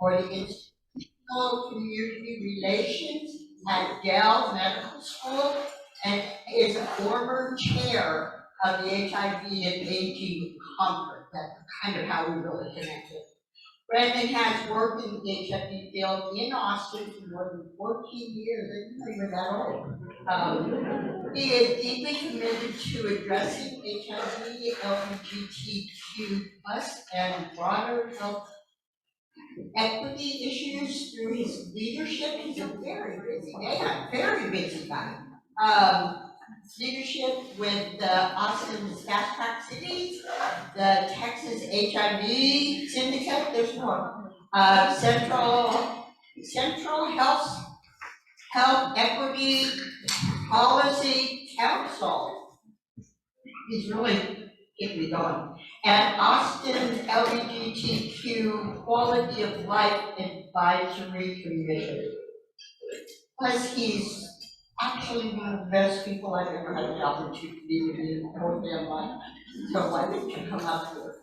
for the Institutional Community Relations at Yale Medical School and is a former chair of the HIV and Aging Conference. That's kind of how we really connected. Brandon has worked in the HIV field in Austin for more than 14 years. I didn't know you were that old. He is deeply committed to addressing HIV, LGBTQ+, and broader health equity issues through his leadership. He's a very busy man, very busy guy. Leadership with the Austin Fast Track Cities, the Texas HIV Syndicate, there's more, Central Health Equity Policy Council. He's really getting me going. And Austin LGBTQ Quality of Life Advisory Committee. Plus, he's actually one of the best people I've ever had the opportunity to be with in whole damn life. So why don't you come up here?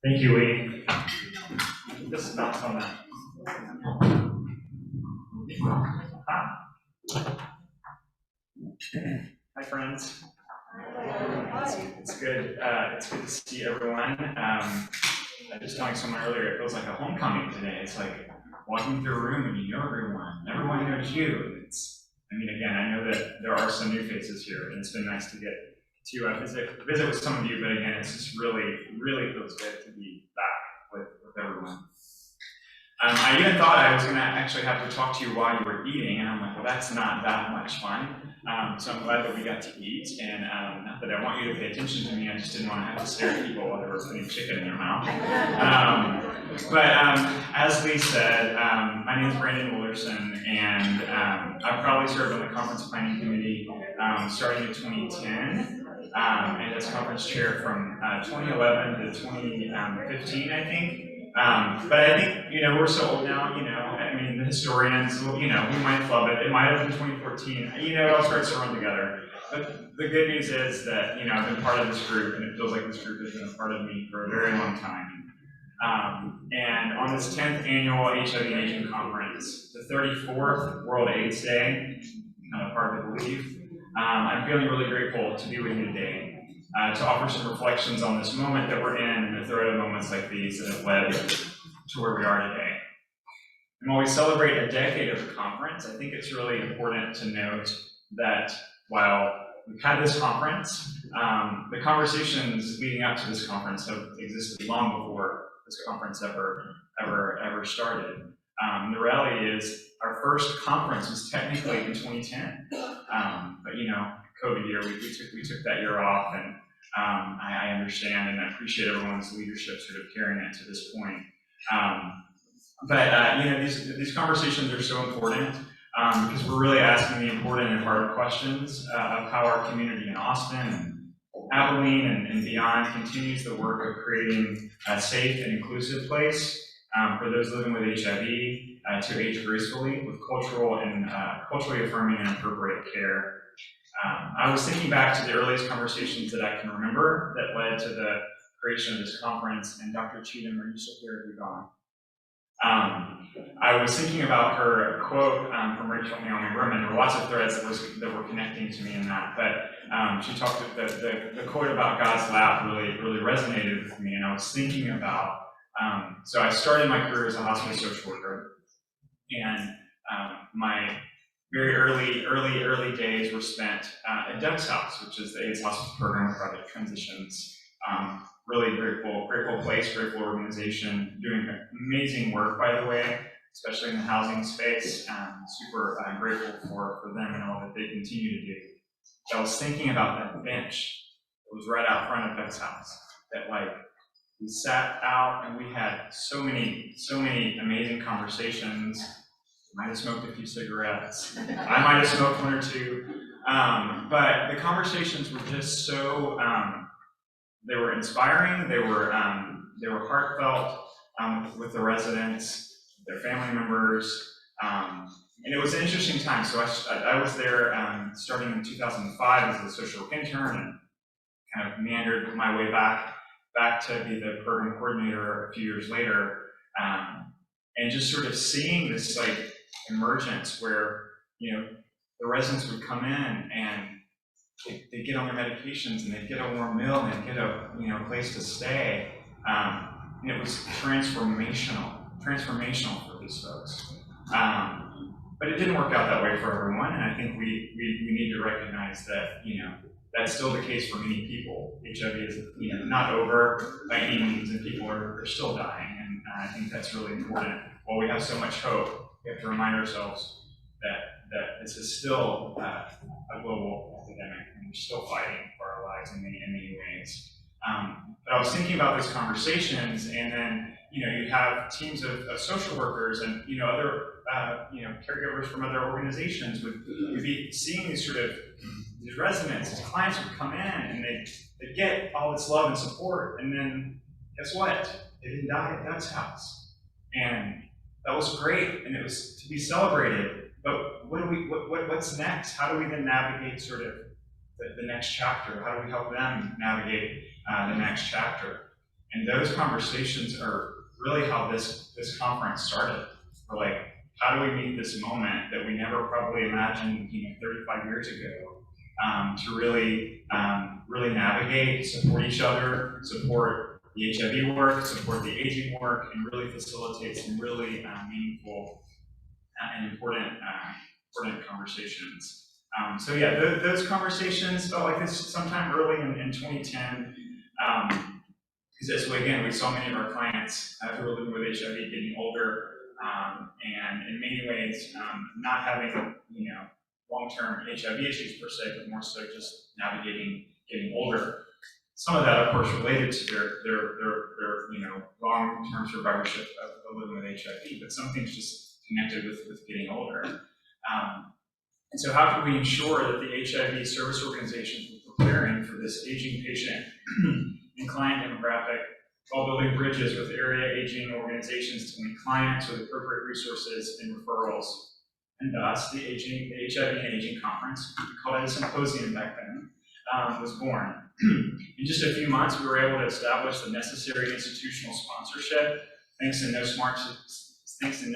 Thank you, Lee. This is not so much. Hi, friends. It's good. It's good to see everyone. I was telling someone earlier, it feels like a homecoming today. It's like walking through a room and you know everyone. Everyone knows you. I mean, again, I know that there are some new faces here, and it's been nice to get to visit with some of you. But again, it's just really feels good to be back with everyone. I even thought I was going to actually have to talk to you while you were eating, and I'm like, well, that's not that much fun. So I'm glad that we got to eat, and not that I want you to pay attention to me, I just didn't want to have to stare at people while they were putting chicken in their mouth. As Lee said, my name is Brandon Wollerson, and I've probably served on the conference planning committee starting in 2010, and as conference chair from 2011 to 2015, I think. But I think, we're so old now, I mean, the historians, we might flub it. It might have been 2014. It all starts to run together. But the good news is that, I've been part of this group, and it feels like this group has been a part of me for a very long time. And on this 10th annual HIV Aging Conference, the 34th World AIDS Day, kind of hard to believe, I'm feeling really grateful to be with you today. To offer some reflections on this moment that we're in and the thread of moments like these that have led to where we are today. And while we celebrate a decade of the conference, I think it's really important to note that while we've had this conference, the conversations leading up to this conference have existed long before this conference ever started. The reality is our first conference was technically in 2010, but COVID year, we took that year off, and I understand and I appreciate everyone's leadership sort of carrying it to this point. These conversations are so important because we're really asking the important and hard questions of how our community in Austin and Abilene and beyond continues the work of creating a safe and inclusive place for those living with HIV to age gracefully with culturally affirming and appropriate care. I was thinking back to the earliest conversations that I can remember that led to the creation of this conference, and Dr. Cheatham, are you still here? Have you gone? I was thinking about her quote from Rachel Naomi Berman. There were lots of threads that were connecting to me in that, but she talked the quote about God's lap really resonated with me, and I was thinking about, so I started my career as a hospice social worker, and my very early days were spent at Doug's House, which is the AIDS hospice program with Project Transitions. Really grateful place, grateful organization, doing amazing work, by the way, especially in the housing space. Super grateful for them and all that they continue to do. So I was thinking about that bench that was right out front of Doug's house, that we sat out and we had so many amazing conversations. Might have smoked a few cigarettes. I might have smoked one or two. But the conversations were just so, they were inspiring, they were heartfelt with the residents, their family members. And it was an interesting time. So I was there starting in 2005 as a social work intern, and kind of meandered my way back to be the program coordinator a few years later, and just sort of seeing this like emergence where the residents would come in and they get on their medications and they get a warm meal and they get a place to stay, and it was transformational for these folks. But it didn't work out that way for everyone, and I think we need to recognize that that's still the case for many people. HIV is not over by any means, and people are still dying, and I think that's really important. While we have so much hope, we have to remind ourselves that this is still a global epidemic, and we're still fighting for our lives in many ways. But I was thinking about those conversations, and then you have teams of social workers and other caregivers from other organizations would be seeing these these residents, these clients would come in and they get all this love and support, and then guess what? They didn't die at Doug's house, and that was great, and it was to be celebrated. But what's next? How do we then navigate the next chapter? How do we help them navigate the next chapter? And those conversations are really how this conference started. We're like, how do we meet this moment that we never probably imagined 35 years ago, to really navigate, support each other, support the HIV work, support the aging work, and really facilitate some really meaningful and important conversations. So yeah, those conversations felt like this sometime early in 2010. Because again, we saw many of our clients who were living with HIV getting older, and in many ways not having long-term HIV issues per se, but more so just navigating getting older. Some of that, of course, related to their long-term survivorship of living with HIV, but some things just connected with getting older. And so how can we ensure that the HIV service organizations were preparing for this aging patient and client demographic while building bridges with area aging organizations to link clients with appropriate resources and referrals? And thus, the HIV Aging Conference, we called it a symposium back then, was born. In just a few months, we were able to establish the necessary institutional sponsorship, thanks in no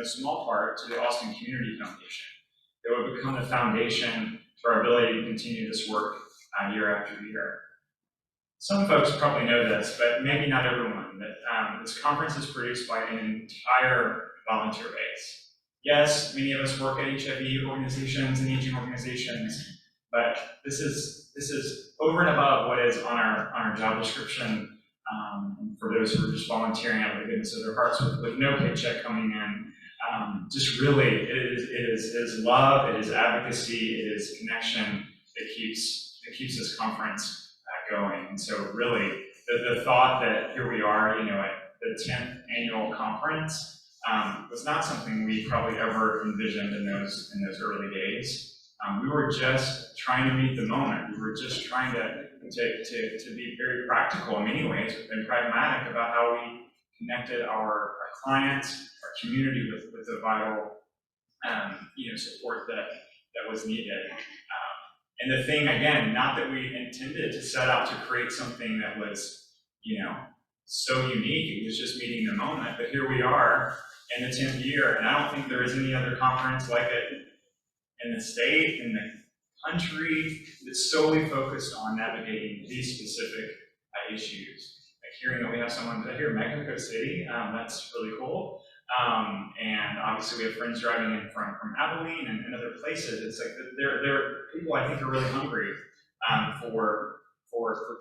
small part to the Austin Community Foundation. That would become the foundation for our ability to continue this work year after year. Some folks probably know this, but maybe not everyone, that this conference is produced by an entire volunteer base. Yes, many of us work at HIV organizations and aging organizations, but this is over and above what is on our job description, for those who are just volunteering out of the goodness of their hearts with no paycheck coming in. Just really, it is love, it is advocacy, it is connection that keeps this conference going. And so really, the thought that here we are, at the 10th annual conference, was not something we probably ever envisioned in those early days. We were just trying to meet the moment. We were just trying to be very practical in many ways and pragmatic about how we connected our clients, our community with the vital support that was needed. And the thing, again, not that we intended to set out to create something that was, so unique, it was just meeting the moment, but here we are in the 10th year, and I don't think there is any other conference like it in the state, in the country, that's solely focused on navigating these specific issues. Like hearing that we have someone here in Mexico City, that's really cool. And obviously we have friends driving in from Abilene and other places. It's like they're people I think are really hungry for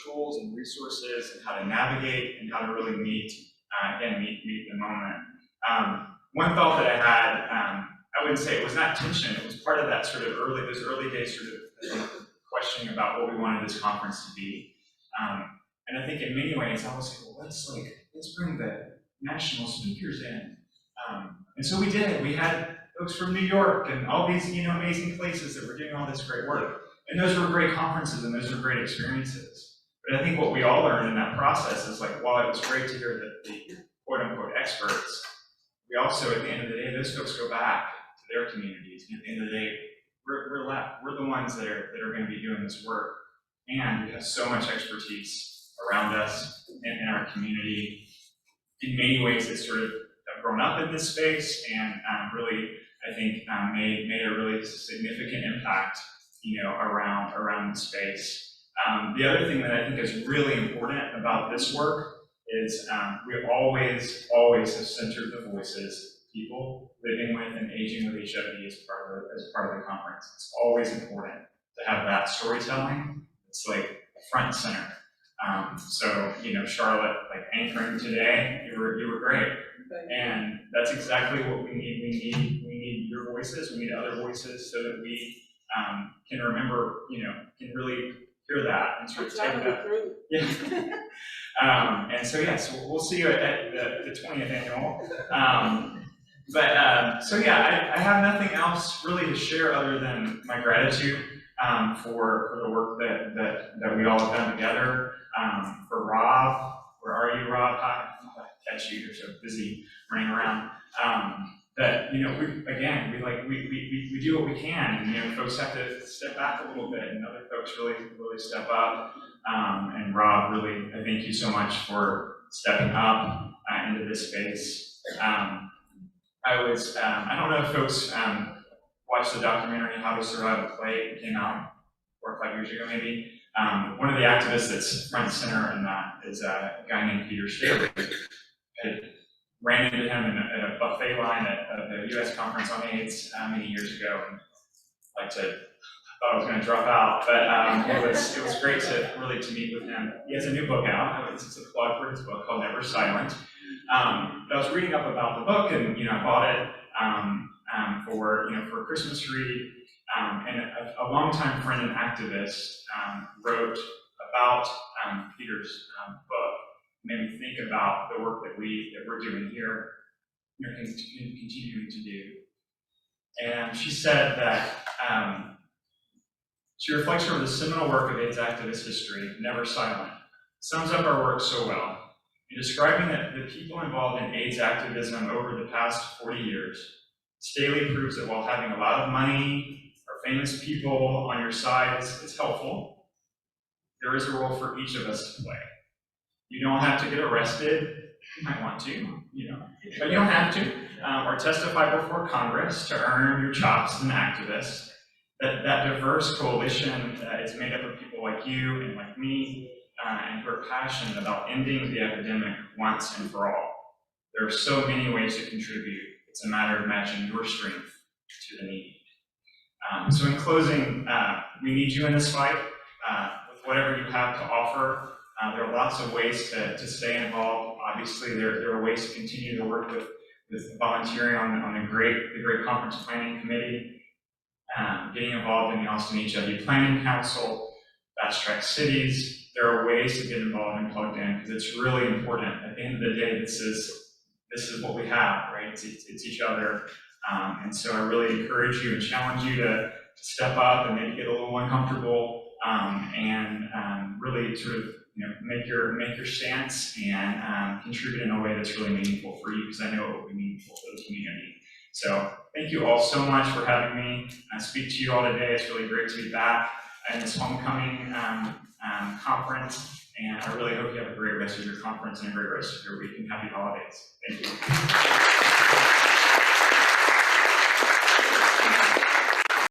tools and resources and how to navigate and how to really meet the moment. One thought that I had, I wouldn't say it was not tension, it was part of that those early days questioning about what we wanted this conference to be. And I think in many ways I was like, well, let's bring the national speakers in. And so we did. We had folks from New York and all these amazing places that were doing all this great work. And those were great conferences and those were great experiences. But I think what we all learned in that process is like, while it was great to hear the quote unquote experts, we also, at the end of the day, those folks go back to their communities. And at the end of the day, we're left. We're the ones that are going to be doing this work. And we have so much expertise around us in our community. In many ways, it's sort of grown up in this space and really, I think, made a really significant impact, around the space. The other thing that I think is really important about this work is we always have centered the voices of people living with and aging with HIV as part of the conference. It's always important to have that storytelling. It's like front and center. So, Charlotte, like anchoring today, you were great. And that's exactly what we need. We need your voices, we need other voices so that we can remember, can really hear that and sort of take that. Yeah. And so we'll see you at the 20th annual. I have nothing else really to share other than my gratitude for the work that we all have done together. For Rob, where are you, Rob? Hi, catch you. You're so busy running around. We do what we can. And, folks have to step back a little bit, and other folks really step up. And Rob, really, I thank you so much for stepping up into this space. I don't know if folks watched the documentary How to Survive a Plague. It came out 4 or 5 years ago, maybe. One of the activists that's front and center in that is a guy named Peter Staley. I ran into him in a buffet line at the U.S. Conference on AIDS many years ago, and thought I was going to drop out, but it was great to meet with him. He has a new book out. It's a plug for his book called Never Silent. I was reading up about the book, and I bought it for a Christmas read. And a longtime friend and activist wrote about Peter's book, made me think about the work that we're doing here, continuing to do. And she said that she reflects over the seminal work of AIDS activist history, Never Silent, sums up our work so well. In describing the people involved in AIDS activism over the past 40 years, Staley proves that while having a lot of money or famous people on your side is helpful, there is a role for each of us to play. You don't have to get arrested. You might want to, but you don't have to, or testify before Congress to earn your chops as an activist. That diverse coalition is made up of people like you and like me, and who are passionate about ending the epidemic once and for all. There are so many ways to contribute. It's a matter of matching your strength to the need. So in closing, we need you in this fight with whatever you have to offer. There are lots of ways to stay involved. Obviously, there are ways to continue to work with volunteering on the great conference planning committee, getting involved in the Austin HIV Planning Council, Fast Track Cities. There are ways to get involved and plugged in because it's really important. At the end of the day, this is what we have, right? It's each other. And so I really encourage you and challenge you to step up and maybe get a little uncomfortable and really sort of make your stance and contribute in a way that's really meaningful for you, because I know it will be meaningful for the community. So thank you all so much for having me speak to you all today. It's really great to be back in this homecoming conference, and I really hope you have a great rest of your conference and a great rest of your week, and happy holidays. Thank you.